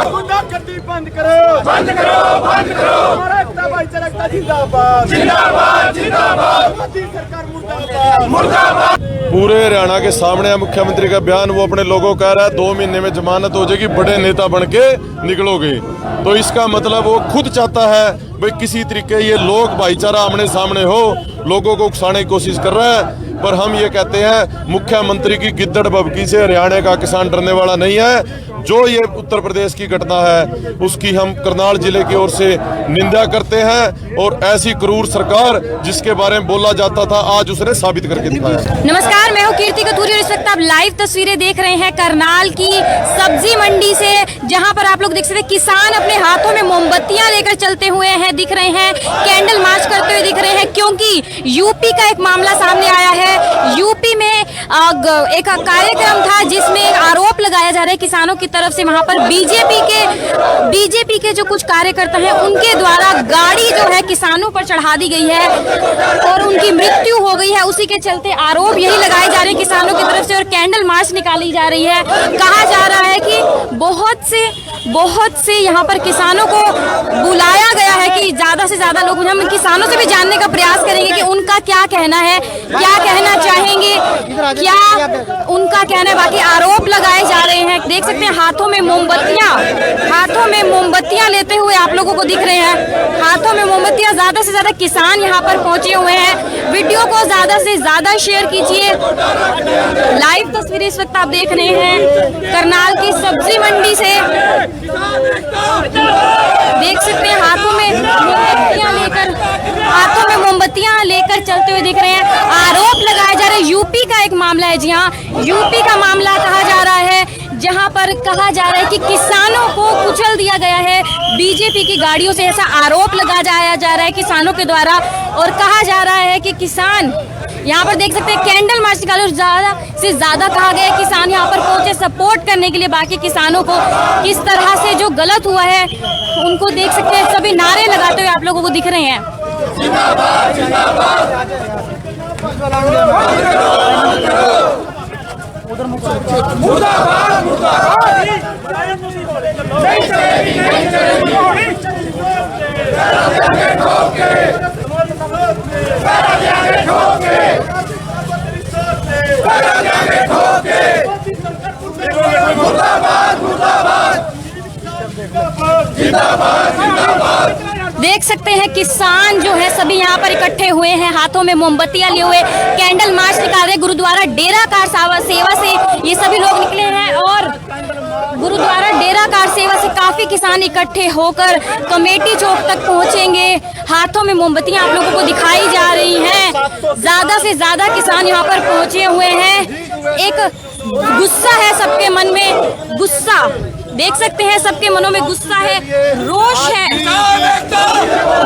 गुंडागर्दी बंद करो, बंद करो, बंद करो। हमारा एकता भाईचारा जिंदाबाद, जिंदाबाद, जिंदाबाद। मोदी सरकार मुर्दाबाद, मुर्दाबाद। पूरे हरियाणा के सामने है मुख्यमंत्री का बयान। वो अपने लोगों को कह रहा है 2 महीने में जमानत हो जाएगी, बड़े नेता बन के निकलोगे। तो इसका मतलब वो खुद चाहता है भाई किसी तरीके ये लोग भाईचारा आमने सामने हो, लोगों को उकसाने की कोशिश कर रहा है। पर हम ये कहते हैं मुख्यमंत्री की गिद्दड़ बबकी से हरियाणा का किसान डरने वाला नहीं है। जो ये उत्तर प्रदेश की घटना है उसकी हम करनाल जिले की ओर से निंदा करते हैं और ऐसी क्रूर सरकार जिसके बारे में बोला जाता था आज उसने साबित करके दिखाया। नमस्कार, मैं हूँ कीर्ति कतूरी और इस वक्त आप लाइव तस्वीरें देख रहे हैं करनाल की सब्जी मंडी से, जहां पर आप लोग देख सकते हैं किसान अपने हाथों में मोमबत्तियां लेकर चलते हुए हैं, दिख रहे हैं, कैंडल मार्च करते हुए दिख रहे हैं, क्योंकि यूपी का एक मामला सामने आया है। यूपी में एक कार्यक्रम था जिसमें आरोप लगाया जा रहा है किसानों की तरफ से, वहां पर बीजेपी के जो कुछ कार्यकर्ता हैं उनके द्वारा गाड़ी जो है किसानों पर चढ़ा दी गई है और उनकी मृत्यु हो गई है। उसी के चलते आरोप यही लगाए जा रहे हैं किसानों की तरफ से और कैंडल मार्च निकाली जा रही है। कहा जा रहा है कि बहुत से यहाँ पर किसानों को बुलाया गया है कि ज्यादा से ज्यादा लोग, हम किसानों से भी जानने का प्रयास करेंगे कि उनका क्या कहना है, क्या कहना चाहेंगे, क्या उनका कहना है। बाकी आरोप लगाए जा रहे हैं, देख सकते हैं हाथों में मोमबत्तियां लेते हुए आप लोगों को दिख रहे हैं, हाथों में मोमबत्तियां। ज्यादा से ज्यादा किसान यहाँ पर पहुंचे हुए हैं। वीडियो को ज्यादा से ज्यादा शेयर कीजिए। लाइव तस्वीरें इस वक्त आप देख रहे हैं करनाल की सब्जी मंडी से, देख सकते हैं हाथों में मोमबत्तियां लेकर चलते हुए दिख रहे हैं। आरोप लगाए जा रहे हैं, यूपी का एक मामला है। जी हाँ, यूपी का मामला कहा जा रहा है, जहां पर कहा जा रहा है कि किसानों को कुचल दिया गया है बीजेपी की गाड़ियों से, ऐसा आरोप लगाया जा रहा है किसानों के द्वारा। और कहा जा रहा है कि किसान यहाँ पर देख सकते हैं कैंडल मार्च निकालो, ज्यादा से ज्यादा कहा गया है किसान यहाँ पर पहुंचे सपोर्ट करने के लिए बाकी किसानों को। किस तरह से जो गलत हुआ है उनको देख सकते हैं, सभी नारे लगाते हुए आप लोगों को दिख रहे हैं। जिंदाबाद, जिंदाबाद। मुर्दाबाद, मुर्दाबाद। नहीं चलेगी, नहीं चलेगी। ठोके, मुर्दाबाद, मुर्दाबाद। जिंदाबाद, जिंदाबाद। देख सकते हैं किसान जो है सभी यहाँ पर इकट्ठे हुए हैं, हाथों में मोमबत्तियां लिए हुए कैंडल मार्च निकाल रहे। गुरुद्वारा डेरा कार सेवा से ये सभी लोग निकले हैं और गुरुद्वारा डेरा कार सेवा से काफी किसान इकट्ठे होकर कमेटी चौक तक पहुंचेंगे। हाथों में मोमबत्तियां आप लोगों को दिखाई जा रही हैं। ज्यादा से ज्यादा किसान यहाँ पर पहुंचे हुए हैं। एक गुस्सा है सबके मन में, गुस्सा देख सकते हैं, सबके मनों में गुस्सा है, रोष है।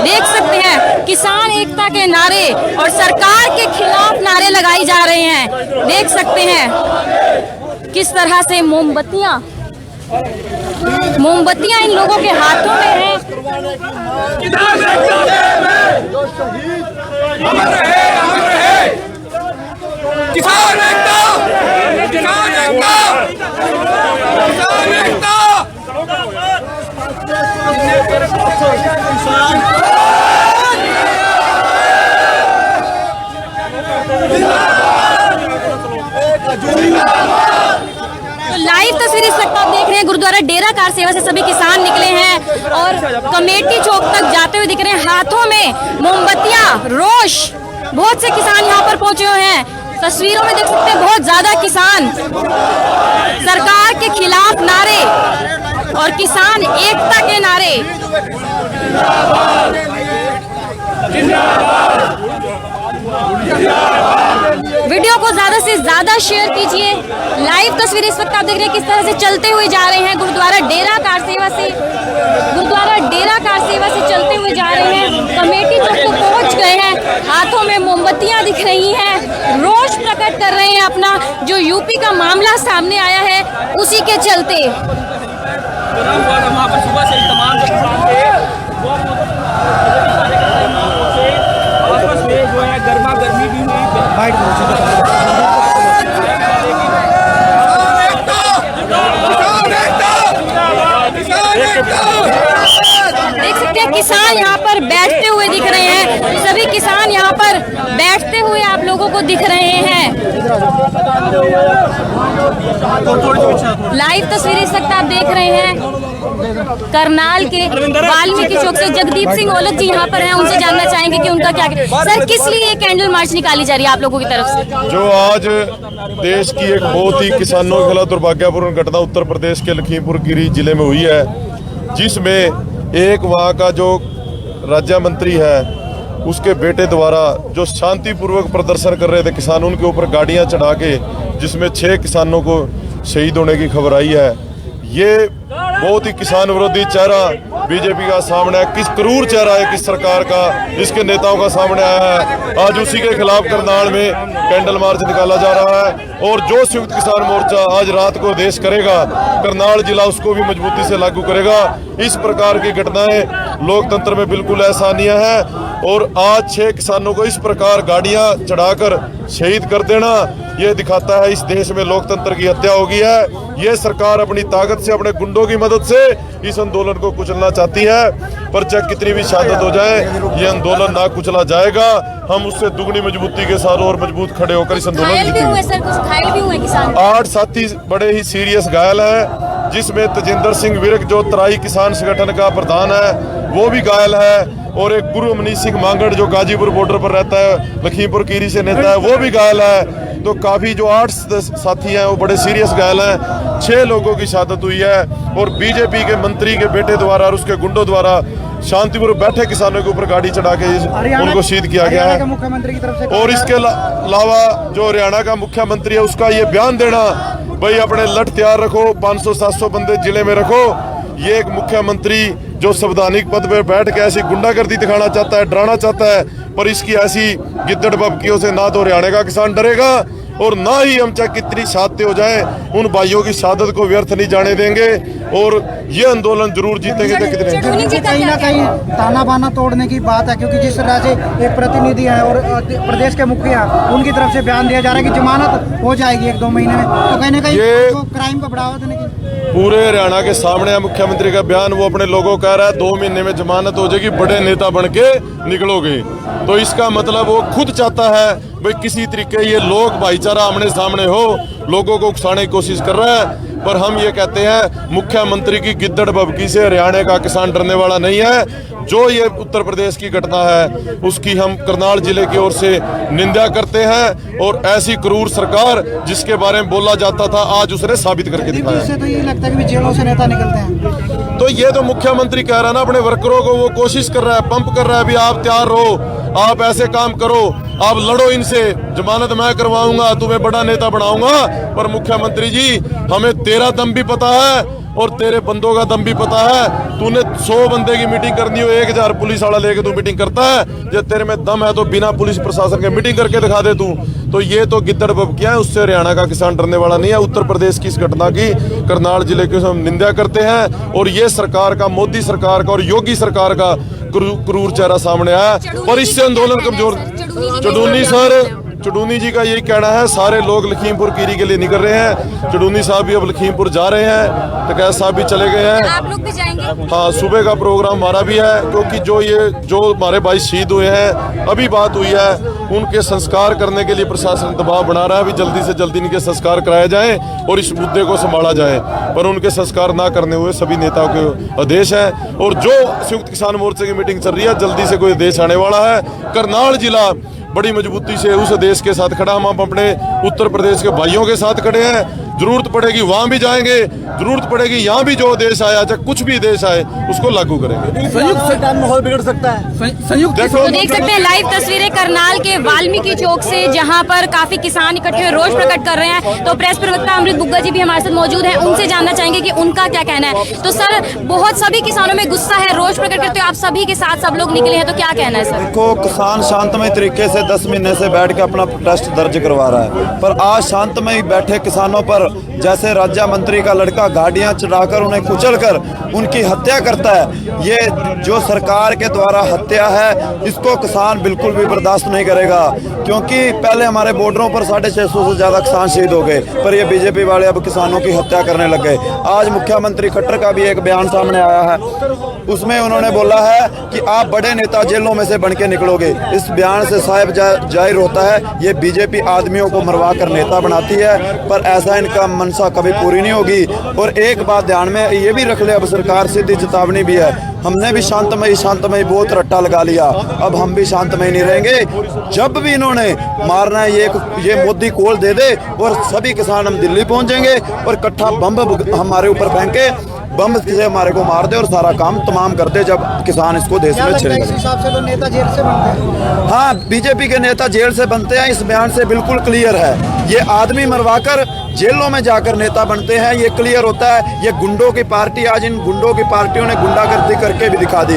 देख सकते हैं किसान एकता के नारे और सरकार के खिलाफ नारे लगाई जा रहे हैं। देख सकते हैं किस तरह से मोमबत्तियां इन लोगों के हाथों में है। किसान एकता, किसान एकता, किसान एकता। लाइव तस्वीर इस वक्त आप देख रहे हैं गुरुद्वारा डेरा कार सेवा से सभी किसान निकले हैं और कमेटी चौक तक जाते हुए दिख रहे हैं, हाथों में मोमबत्तियां, रोष। बहुत से किसान यहाँ पर पहुंचे हुए हैं। तस्वीरों में देख सकते हैं बहुत ज्यादा किसान, सरकार के खिलाफ नारे और किसान एकता के नारे। वीडियो को ज्यादा से ज्यादा शेयर कीजिए। लाइव तस्वीरें इस वक्त आप देख रहे हैं किस तरह से चलते हुए जा रहे हैं गुरुद्वारा डेरा कार सेवा से चलते हुए जा रहे हैं। कमेटी चौक को पहुंच गए हैं, हाथों में मोमबत्तियां दिख रही हैं, रोष प्रकट कर रहे हैं अपना, जो यूपी का मामला सामने आया है उसी के चलते। वहाँ पर सुबह से तमाम सभी किसान यहाँ पर बैठते हुए आप लोगों को दिख रहे हैं। लाइव तस्वीरें इस वक्त आप देख रहे हैं करनाल के वाल्मीकि चौक से। जगदीप सिंह औलख जी यहाँ पर हैं, उनसे जानना चाहेंगे कि उनका क्या सर, किस लिए ये कैंडल मार्च निकाली जा रही है आप लोगों की तरफ से? जो आज देश की एक बहुत ही किसानों के खिलाफ दुर्भाग्यपूर्ण घटना उत्तर प्रदेश के लखीमपुर खीरी जिले में हुई है, जिसमें एक वहाँ का जो राज्य मंत्री है उसके बेटे द्वारा जो शांतिपूर्वक प्रदर्शन कर रहे थे किसान, उनके ऊपर गाड़ियां चढ़ा के जिसमें 6 किसानों को शहीद होने की खबर आई है। ये बहुत ही किसान विरोधी चेहरा बीजेपी का सामने है, किस क्रूर चेहरा है किस सरकार का, इसके नेताओं का सामने आया है। आज उसी के खिलाफ करनाल में कैंडल मार्च निकाला जा रहा है और जो संयुक्त किसान मोर्चा आज रात को आदेश करेगा, करनाल जिला उसको भी मजबूती से लागू करेगा। इस प्रकार की घटनाएं लोकतंत्र में बिल्कुल असहनीय है और आज 6 किसानों को इस प्रकार गाड़ियां चढ़ाकर शहीद कर देना, ये दिखाता है इस देश में लोकतंत्र की हत्या हो गई है। ये सरकार अपनी ताकत से, अपने गुंडों की मदद से इस आंदोलन को कुचलना चाहती है, पर चाहे कितनी भी शहादत हो जाए ये आंदोलन ना कुचला जाएगा। हम उससे दुगनी मजबूती के साथ और मजबूत खड़े होकर इस आंदोलन घायल भी हुए सर, कुछ घायल भी हुए किसान। 8 साथी बड़े ही सीरियस घायल हैं, जिसमें तेजिंदर सिंह विर्क जो तराई किसान संगठन का प्रधान है वो भी घायल है, और एक गुरु मनीष सिंह मांगड़ जो गाजीपुर बॉर्डर पर रहता है, लखीमपुर खीरी से नेता है, वो भी घायल है। तो काफी जो 8 साथी हैं वो बड़े सीरियस घायल हैं। 6 लोगों की शहादत हुई है और बीजेपी के मंत्री के बेटे द्वारा और उसके गुंडों द्वारा शांतिपूर्वक बैठे किसानों के ऊपर गाड़ी चढ़ा के उनको शहीद किया गया है। मुख्यमंत्री की तरफ से और इसके अलावा जो हरियाणा का मुख्यमंत्री है उसका ये बयान देना, भाई अपने लठ तैयार रखो, 500-700 बंदे जिले में रखो। ये एक मुख्यमंत्री जो संवैधानिक पद पर बैठ के ऐसी गुंडागर्दी दिखाना चाहता है, डराना चाहता है, पर इसकी ऐसी गिद्दड़ बबकियों से ना तो हरियाणा का किसान डरेगा और ना ही हम चाहे कितनी शहादतें हो जाए उन भाइयों की शहादत को व्यर्थ नहीं जाने देंगे और ये आंदोलन जरूर जीतेंगे। तो कितने कहीं ना कहीं ताना बाना तोड़ने की बात है, क्योंकि जिस तरह से एक प्रतिनिधि है और प्रदेश के मुखिया उनकी तरफ से बयान दिया जा रहा है कि जमानत हो जाएगी 1-2 महीने में, तो कहीं ना कहीं क्राइम को बढ़ावा देने की पूरे हरियाणा के सामने है मुख्यमंत्री का बयान। वो अपने लोगों को कह रहा है 2 महीने में जमानत हो जाएगी, बड़े नेता बन के निकलोगे। तो इसका मतलब वो खुद चाहता है भाई किसी तरीके ये लोग भाईचारा आमने सामने हो, लोगों को उकसाने की कोशिश कर रहा है। पर हम ये कहते हैं मुख्यमंत्री की गिद्दड़ बबकी से हरियाणा का किसान डरने वाला नहीं है। जो ये उत्तर प्रदेश की घटना है उसकी हम करनाल जिले की ओर से निंदा करते हैं और ऐसी क्रूर सरकार जिसके बारे में बोला जाता था आज उसने साबित करके दिखाया। इससे तो ये लगता है कि जेलों से नेता निकलते हैं। तो ये तो मुख्यमंत्री कह रहा है ना, अपने वर्करों को वो कोशिश कर रहा है, पंप कर रहा है, अभी आप तैयार रहो, आप ऐसे काम करो, आप लड़ो इनसे, जमानत मैं करवाऊंगा, तुम्हें बड़ा नेता बनाऊंगा। पर मुख्यमंत्री जी हमें तेरा दम भी पता है और तेरे बंदों का दम भी पता है। तूने 100 बंदे की मीटिंग करनी हो, 1000 पुलिस वाला लेके तू मीटिंग करता है। जब तेरे में दम है तो बिना पुलिस प्रशासन के मीटिंग करके दिखा दे तू। तो ये तो गिद्दड़ बबकियां हैं, उससे हरियाणा का किसान डरने वाला नहीं है। उत्तर प्रदेश की इस घटना की करनाल जिले की हम निंदा करते हैं और ये सरकार का, मोदी सरकार का और योगी सरकार का क्रूर चेहरा सामने आया। पर इससे आंदोलन कमजोर। चुडूनी जी का यही कहना है, सारे लोग लखीमपुर खीरी के लिए निकल रहे हैं। चुडूनी साहब भी अब लखीमपुर जा रहे हैं, टकैत साहब भी चले गए हैं। आप लोग भी जाएंगे? हाँ, सुबह का प्रोग्राम हमारा भी है, क्योंकि जो हमारे भाई शहीद हुए हैं, अभी बात हुई है, उनके संस्कार करने के लिए प्रशासन दबाव बना रहा है। अभी जल्दी से जल्दी इनके संस्कार कराए जाएं और इस मुद्दे को संभाला जाए। पर उनके संस्कार ना करने हुए सभी नेताओं के आदेश है और जो संयुक्त किसान मोर्चे की मीटिंग चल रही है, जल्दी से कोई आदेश आने वाला है। करनाल जिला बड़ी मजबूती से उस देश के साथ खड़ा, हम अपने उत्तर प्रदेश के भाइयों के साथ खड़े हैं। जरूरत पड़ेगी वहां भी जाएंगे, जरूरत पड़ेगी यहाँ भी जो देश आया, चाहे कुछ भी देश आए, उसको लागू करेंगे। संयुक्त सरकार में माहौल बिगड़ सकता है। संयुक्त तो देख सकते हैं लाइव तस्वीरें करनाल के वाल्मीकि चौक से, जहां पर काफी किसान इकट्ठे हुए रोष प्रकट कर रहे हैं। तो प्रेस प्रवक्ता अमृत बुग्गा जी भी हमारे साथ मौजूद हैं, उनसे जानना चाहेंगे कि उनका क्या कहना है। तो सर, बहुत सभी किसानों में गुस्सा है, रोष प्रकट करते हो, आप सभी के साथ सब लोग निकले हैं, तो क्या कहना है सर? देखो, किसान शांतमय तरीके से 10 महीने से बैठ के अपना प्रोटेस्ट दर्ज करवा रहा है, पर आज शांतमय बैठे किसानों पर जैसे राज्य मंत्री का लड़का गाड़ियां चढ़ाकर उन्हें कुचलकर उनकी हत्या करता है, ये जो सरकार के द्वारा हत्या है इसको किसान बिल्कुल भी बर्दाश्त नहीं करेगा। क्योंकि पहले हमारे बॉर्डरों पर 650 से ज़्यादा किसान शहीद हो गए, पर ये बीजेपी वाले अब किसानों की हत्या करने लग गए। आज मुख्यमंत्री खट्टर का भी एक बयान सामने आया है, उसमें उन्होंने बोला है कि आप बड़े नेता जेलों में से बन के निकलोगे। इस बयान से साहब जाहिर होता है ये बीजेपी आदमियों को मरवा कर नेता बनाती है, पर ऐसा इनका मनसा कभी पूरी नहीं होगी। और एक बात ध्यान में ये भी रख ले, अब सरकार सीधी चेतावनी भी है, हमने भी शांतमयी बहुत रट्टा लगा लिया, अब हम भी शांतमयी नहीं रहेंगे। जब भी इन्होंने मारना है ये मोदी कॉल दे दे और सभी किसान हम दिल्ली पहुंचेंगे और इकट्ठा बम हमारे ऊपर फेंके, बम से हमारे को मार दे और सारा काम तमाम कर दे, जब किसान इसको देश में छेड़ेंगे। इस हिसाब से तो नेता जेल से बनते हैं। हाँ, बीजेपी के नेता जेल से बनते हैं, इस बयान से बिल्कुल क्लियर है। ये आदमी मरवाकर जेलों में जाकर नेता बनते हैं, ये क्लियर होता है। ये गुंडों की पार्टी, आज इन गुंडों की पार्टियों ने गुंडागर्दी करके भी दिखा दी।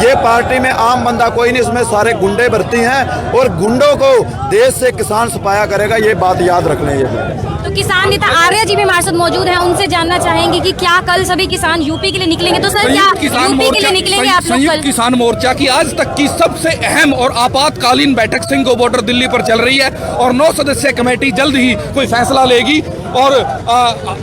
ये पार्टी में आम बंदा कोई नहीं, इसमें सारे गुंडे भर्ती हैं और गुंडों को देश से किसान सफाया करेगा, ये बात याद रख लें। ये तो किसान नेता आर्या जी भी हमारे साथ मौजूद हैं, उनसे जानना चाहेंगे कि क्या कल सभी किसान यूपी के लिए निकलेंगे? तो सर क्या यूपी के लिए निकलेंगे आप लोग? संयुक्त किसान मोर्चा की आज तक की सबसे अहम और आपातकालीन बैठक सिंघो बॉर्डर दिल्ली पर चल रही है और 9 सदस्यीय कमेटी जल्द ही कोई फैसला लेगी और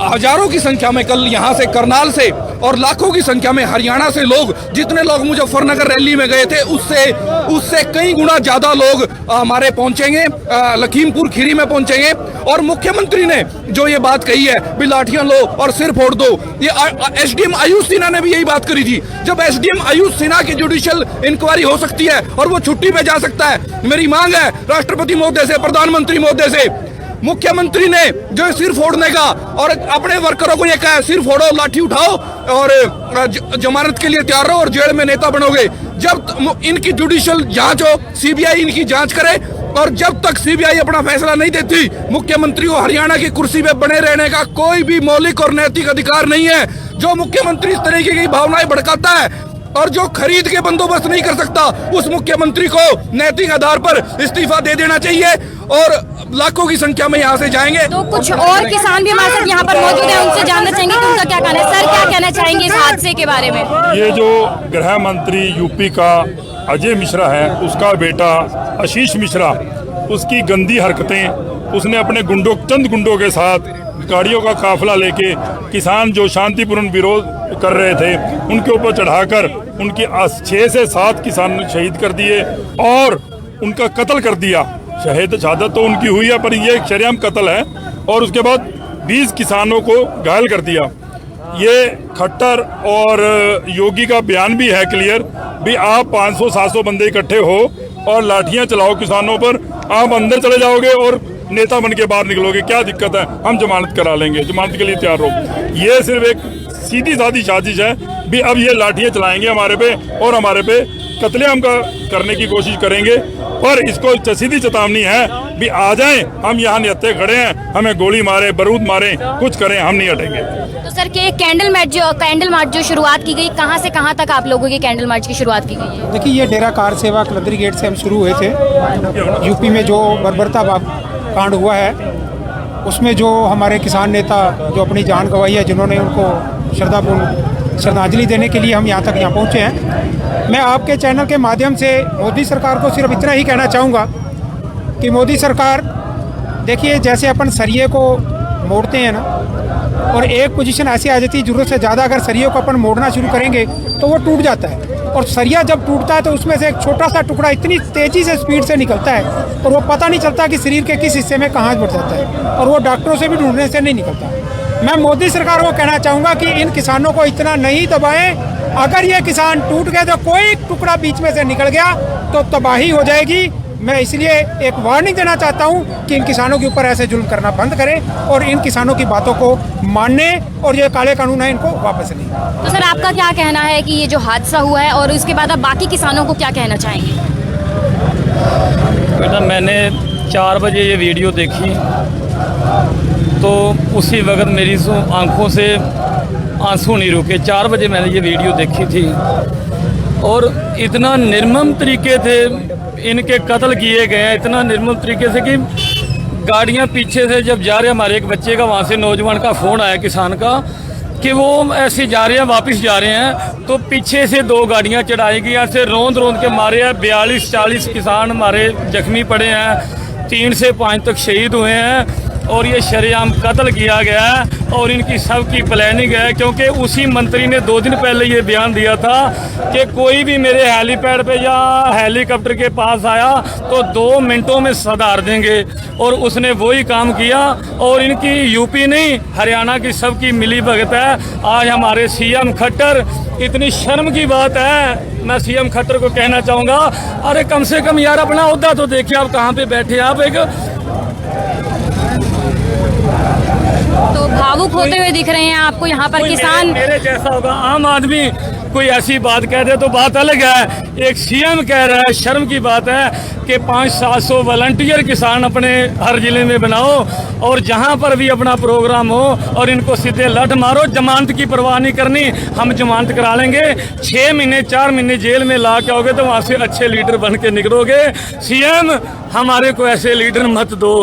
हजारों की संख्या में कल यहाँ से करनाल से और लाखों की संख्या में हरियाणा से लोग, जितने लोग मुजफ्फरनगर रैली में गए थे उससे कई गुना ज्यादा लोग हमारे पहुंचेंगे, लखीमपुर खीरी में पहुंचेंगे। और मुख्यमंत्री ने जो ये बात कही है भी लाठियां लो और सिर फोड़ दो, ये एसडीएम आयुष सिन्हा ने भी यही बात करी थी। जब एसडीएम आयुष सिन्हा की जुडिशियल इंक्वायरी हो सकती है और वो छुट्टी पे जा सकता है, मेरी मांग है राष्ट्रपति महोदय से, प्रधानमंत्री महोदय से, मुख्यमंत्री ने जो सिर फोड़ने का और अपने वर्करों को ये कहा है सिर फोड़ो, लाठी उठाओ और जमानत के लिए तैयार रहो और जेल में नेता बनोगे। जब इनकी जुडिशियल जांच हो, सीबीआई इनकी जांच करे, और जब तक सीबीआई अपना फैसला नहीं देती, मुख्यमंत्री को हरियाणा की कुर्सी पे बने रहने का कोई भी मौलिक और नैतिक अधिकार नहीं है। जो मुख्यमंत्री इस तरीके की भावनाएं भड़काता है और जो खरीद के बंदोबस्त नहीं कर सकता, उस मुख्यमंत्री को नैतिक आधार पर इस्तीफा दे देना चाहिए और लाखों की संख्या में यहाँ से जाएंगे। तो कुछ और किसान भी हमारे साथ यहाँ पर मौजूद हैं, उनसे जानना चाहेंगे कि उनका क्या कहना है। सर क्या कहना चाहेंगे इस हादसे के बारे में? ये जो गृह मंत्री यूपी का अजय मिश्रा है, उसका बेटा आशीष मिश्रा, उसकी गंदी हरकतें, उसने अपने चंद गुंडों के साथ गाड़ियों का काफिला लेके किसान जो शांतिपूर्ण विरोध कर रहे थे उनके ऊपर चढ़ाकर उनकी 6 से 7 किसान शहीद कर दिए और उनका कत्ल कर दिया। शहादत तो उनकी हुई है, पर ये शरेआम कत्ल है। और उसके बाद 20 किसानों को घायल कर दिया। ये खट्टर और योगी का बयान भी है क्लियर भी, आप 500-700 बंदे इकट्ठे हो और लाठियां चलाओ किसानों पर, आप अंदर चले जाओगे और नेता बन के बाहर निकलोगे, क्या दिक्कत है, हम जमानत करा लेंगे, जमानत के लिए तैयार हो। ये सिर्फ एक सीधी सादी साजिश है भी, अब ये लाठियां चलाएंगे हमारे पे और हमारे पे कत्लेआम का करने की कोशिश करेंगे। पर इसको सीधी चेतावनी है भी, आ जाएं, हम यहाँ निहत्थे खड़े हैं, हमें गोली मारे, बारूद मारे, कुछ करें, हम नहीं हटेंगे। तो सर के कैंडल मार्च जो शुरुआत की गई, कहाँ से कहाँ तक आप लोगों की कैंडल मार्च की शुरुआत की गई है? देखिए, ये डेरा कार सेवा कलंदरी गेट से हम शुरू हुए थे। यूपी में जो बर्बरता कांड हुआ है उसमें जो हमारे किसान नेता जो अपनी जान गंवाई है, जिन्होंने उनको श्रद्धांजलि देने के लिए हम यहाँ पहुँचे हैं। मैं आपके चैनल के माध्यम से मोदी सरकार को सिर्फ इतना ही कहना चाहूँगा कि मोदी सरकार, देखिए जैसे अपन सरिये को मोड़ते हैं ना, और एक पोजीशन ऐसी आ जाती है, ज़रूरत से ज़्यादा अगर सरिये को अपन मोड़ना शुरू करेंगे तो वो टूट जाता है। और सरिया जब टूटता है तो उसमें से एक छोटा सा टुकड़ा इतनी तेज़ी से स्पीड से निकलता है और वो पता नहीं चलता कि शरीर के किस हिस्से में कहाँ बढ़ जाता है, और वो डॉक्टरों से भी ढूंढने से नहीं निकलता। मैं मोदी सरकार को कहना चाहूँगा कि इन किसानों को इतना नहीं दबाएं। अगर ये किसान टूट गए तो कोई टुकड़ा बीच में से निकल गया तो तबाही हो जाएगी। मैं इसलिए एक वार्निंग देना चाहता हूं कि इन किसानों के ऊपर ऐसे जुल्म करना बंद करें और इन किसानों की बातों को मानने, और ये काले कानून है इनको वापस लें। तो सर आपका क्या कहना है कि ये जो हादसा हुआ है और उसके बाद आप बाकी किसानों को क्या कहना चाहेंगे? बेटा, मैंने 4 बजे ये वीडियो देखी तो उसी वक्त मेरी आंखों से आंसू नहीं रुके। 4 बजे मैंने ये वीडियो देखी थी और इतना निर्मम तरीके थे इनके कत्ल किए गए हैं, इतना निर्मम तरीके से कि गाड़ियां पीछे से जब जा रहे, हमारे एक बच्चे का वहाँ से नौजवान का फ़ोन आया किसान का कि वो ऐसे जा रहे हैं, वापस जा रहे हैं, तो पीछे से 2 गाड़ियां चढ़ाई गई, ऐसे रोंद के मारे हैं। 42-40 किसान हमारे जख्मी पड़े हैं, 3 से 5 तक शहीद हुए हैं और ये शरेआम कत्ल किया गया है और इनकी सबकी प्लानिंग है। क्योंकि उसी मंत्री ने 2 दिन पहले ये बयान दिया था कि कोई भी मेरे हेलीपैड पे या हेलीकॉप्टर के पास आया तो 2 मिनटों में सधार देंगे, और उसने वही काम किया। और इनकी यूपी नहीं, हरियाणा की सबकी मिली भगत है। आज हमारे सीएम खट्टर, इतनी शर्म की बात है, मैं सीएम खट्टर को कहना चाहूँगा, अरे कम से कम यार अपना ओहदा तो देखिए, आप कहाँ पे बैठे, आप एक तो भावुक होते हुए दिख रहे हैं आपको यहाँ पर किसान। मेरे जैसा होगा आम आदमी कोई ऐसी बात कह दे तो बात अलग है, एक सीएम कह रहा है, शर्म की बात है कि 500-700 वॉलंटियर किसान अपने हर जिले में बनाओ और जहाँ पर भी अपना प्रोग्राम हो और इनको सीधे लठ मारो। जमानत की परवाह नहीं करनी, हम जमानत करा लेंगे। 6 महीने 4 महीने जेल में ला के आओगे तो वहाँ से अच्छे लीडर बन के निकलोगे। सीएम हमारे को ऐसे लीडर मत दो।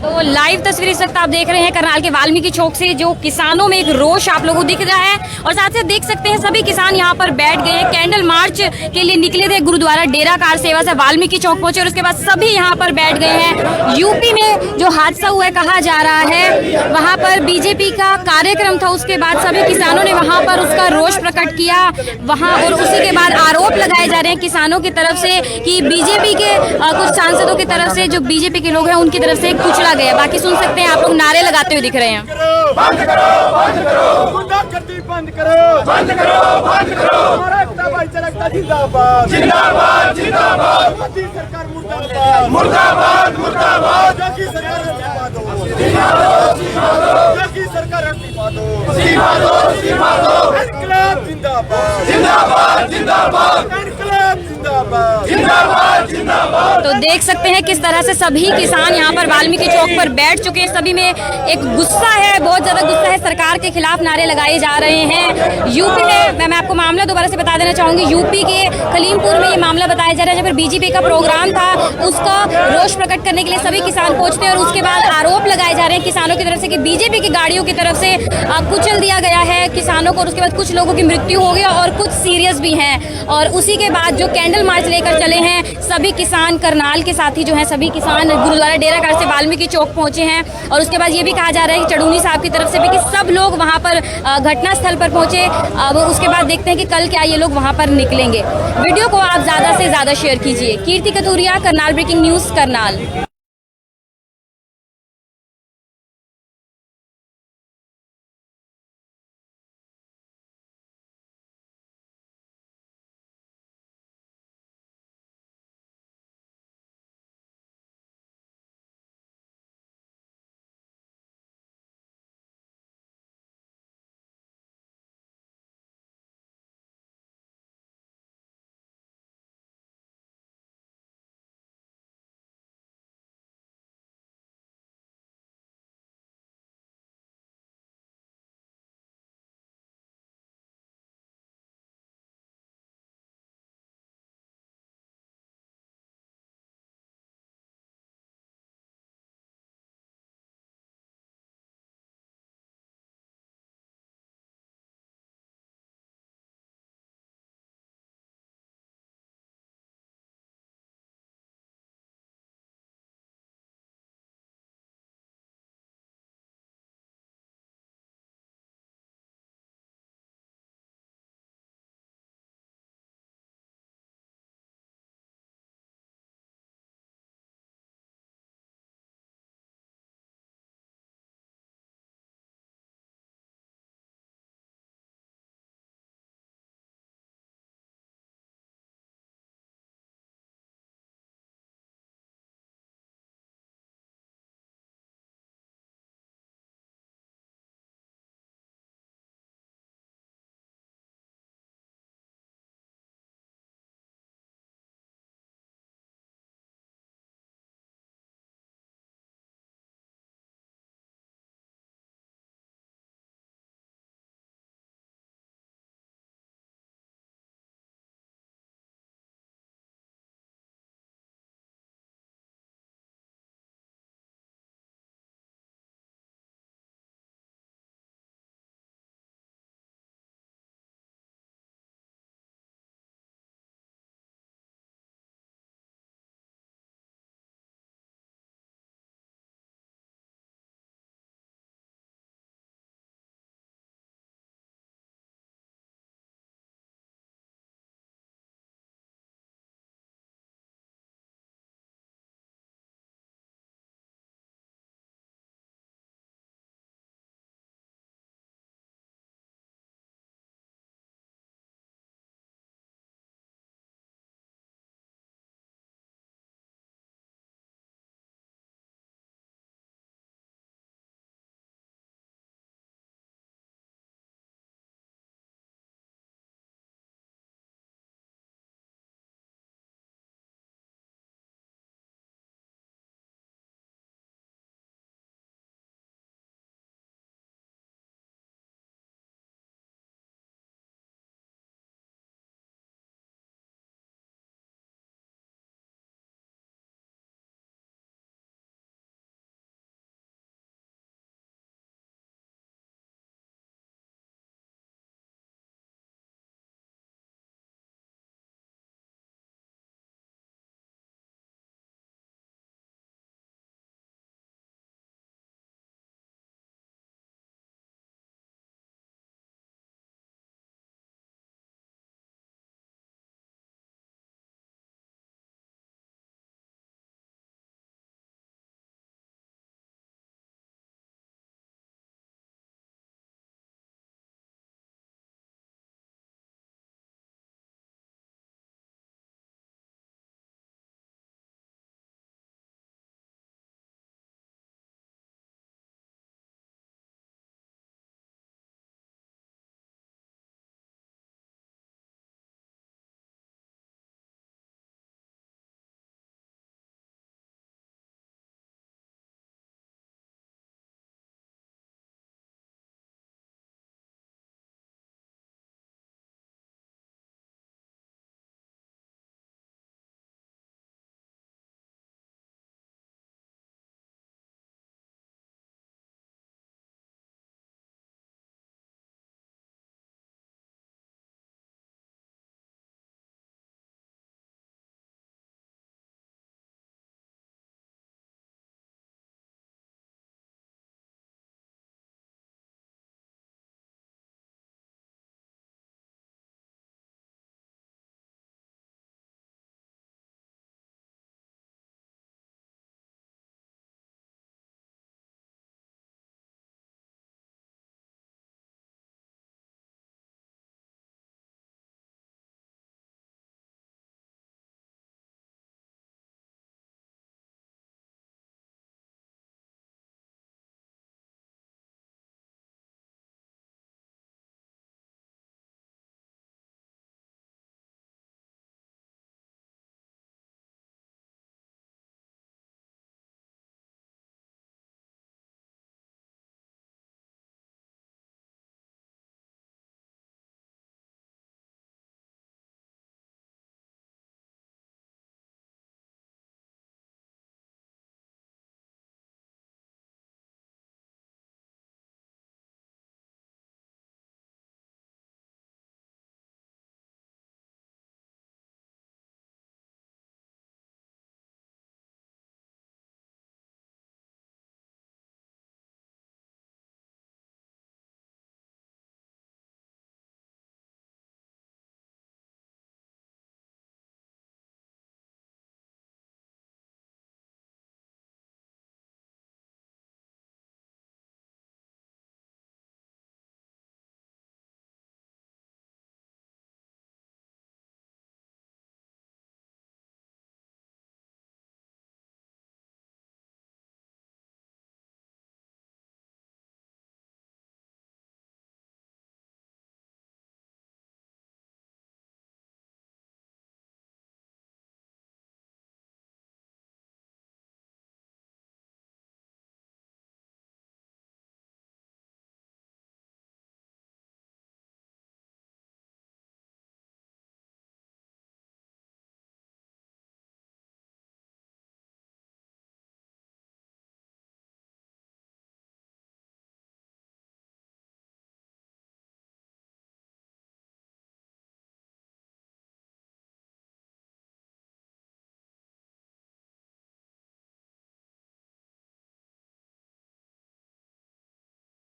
तो लाइव तस्वीर इस वक्त आप देख रहे हैं करनाल के वाल्मीकि चौक से, जो किसानों में एक रोष आप लोगों को दिख रहा है। और साथ ही देख सकते हैं सभी किसान यहाँ पर बैठ गए हैं। कैंडल मार्च के लिए निकले थे गुरुद्वारा डेरा कार सेवा से, वाल्मीकि चौक पहुंचे और उसके बाद सभी यहाँ पर बैठ गए हैं। यूपी में जो हादसा हुआ है कहा जा रहा है, वहाँ पर बीजेपी का कार्यक्रम था, उसके बाद सभी किसानों ने वहाँ पर उसका रोष प्रकट किया वहाँ। और उसी के बाद आरोप लगाए जा रहे हैं किसानों की तरफ से कि बीजेपी के कुछ सांसदों की तरफ से, जो बीजेपी के लोग हैं उनकी तरफ से कुचला गया। बाकी सुन सकते हैं आप लोग नारे लगाते हुए दिख रहे हैं। बंद करो, बंद करो, गुंडागर्दी बंद करो, बंद करो, बंद करो, हमारा एकता भाईचारा जिंदाबाद, जिंदाबाद, जिंदाबाद, मोदी सरकार मुर्दाबाद, मुर्दाबाद, मुर्दाबाद, योगी सरकार इस्तीफा दो, योगी सरकार इस्तीफा दो, इनकलाब जिंदाबाद, जिंदाबाद, जिंदाबाद, इनकलाब जिंदाबाद, जिंदाबाद, जिंदाबाद। तो देख सकते हैं किस तरह से सभी किसान यहाँ पर वाल्मीकि चौक पर बैठ चुके हैं। सभी में एक गुस्सा है, बहुत ज्यादा गुस्सा है, सरकार के खिलाफ नारे लगाए जा रहे हैं। यूपी में मैं आपको मामला दोबारा से बता देना चाहूंगी, यूपी के खलीमपुर में ये मामला बताया जा रहा है, जहाँ पर बीजेपी का प्रोग्राम था, उसका रोष प्रकट करने के लिए सभी किसान पहुंचते हैं और उसके बाद आरोप लगाए जा रहे हैं किसानों की तरफ से कि बीजेपी की गाड़ियों की तरफ से कुचल दिया गया है किसानों को। और उसके बाद कुछ लोगों की मृत्यु हो गई और कुछ सीरियस भी हैं। और उसी के बाद जो कैंडल मार्च लेकर चले हैं सभी किसान, करनाल के साथी जो हैं सभी किसान गुरुद्वारा डेरा कार से वाल्मीकि चौक पहुंचे हैं। और उसके बाद ये भी कहा जा रहा है कि चढ़ूनी साहब की तरफ से भी कि सब लोग वहां पर घटना स्थल पर पहुंचे। अब उसके बाद देखते हैं कि कल क्या ये लोग वहां पर निकलेंगे। वीडियो को आप ज्यादा से ज्यादा शेयर कीजिए। कीर्ति कतूरिया, करनाल ब्रेकिंग न्यूज, करनाल।